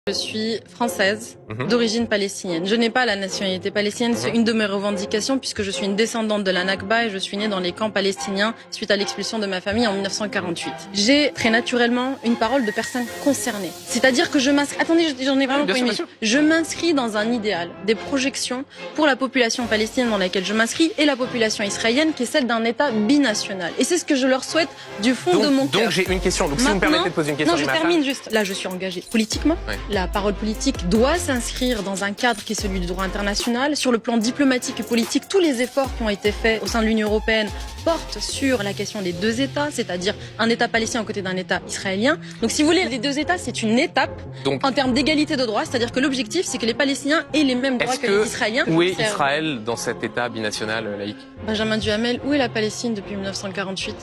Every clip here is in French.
Je suis française, d'origine palestinienne. Je n'ai pas la nationalité palestinienne, c'est une de mes revendications puisque je suis une descendante de la Nakba et je suis née dans les camps palestiniens suite à l'expulsion de ma famille en 1948. J'ai très naturellement une parole de personne concernée. C'est-à-dire que je m'inscris... Attendez, j'en ai vraiment pour une minute. Je m'inscris dans un idéal, des projections pour la population palestinienne dans laquelle je m'inscris et la population israélienne qui est celle d'un État binational. Et c'est ce que je leur souhaite du fond de mon cœur. Donc j'ai une question. Donc si vous me permettez de poser une question. Non, je termine juste. Là, je suis engagée politiquement. Oui. La parole politique doit s'inscrire dans un cadre qui est celui du droit international. Sur le plan diplomatique et politique, tous les efforts qui ont été faits au sein de l'Union européenne portent sur la question des deux États, c'est-à-dire un État palestinien aux côtés d'un État israélien. Donc si vous voulez, les deux États, c'est une étape en termes d'égalité de droits, c'est-à-dire que l'objectif, c'est que les Palestiniens aient les mêmes droits que les Israéliens. Où est Israël dans cet État binational laïque? Benjamin Duhamel, où est la Palestine depuis 1948?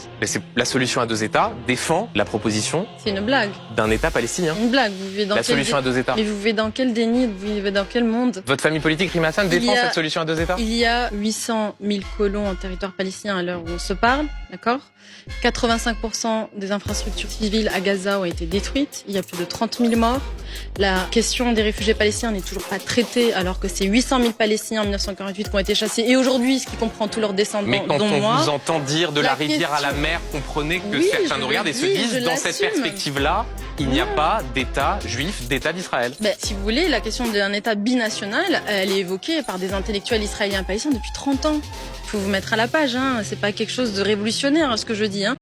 La solution à deux États défend la proposition C'est une blague. d'un État palestinien. Une blague. Vous vivez dans la solution à deux États. Mais vous vivez dans quel déni? Vous vivez dans quel monde? Votre famille politique, Rima Hassan, défend cette solution à deux États? Il y a 800 000 colons en territoire palestinien à l'heure où on se parle, d'accord? 85% des infrastructures civiles à Gaza ont été détruites. Il y a plus de 30 000 morts. La question des réfugiés palestiniens n'est toujours pas traitée alors que c'est 800 000 Palestiniens en 1948 qui ont été chassés. Et aujourd'hui, ce qui comprend tous leurs descendants, mais quand dont moi... on vous entend dire de la rivière à la mer, comprenez que certains nous regardent et se disent, dans cette perspective-là, il n'y a pas d'État juif, d'État d'Israël. Ben, si vous voulez, la question d'un État binational, elle est évoquée par des intellectuels israéliens et palestiniens depuis 30 ans. Il faut vous mettre à la page, hein. C'est pas quelque chose de révolutionnaire, ce que je dis, hein.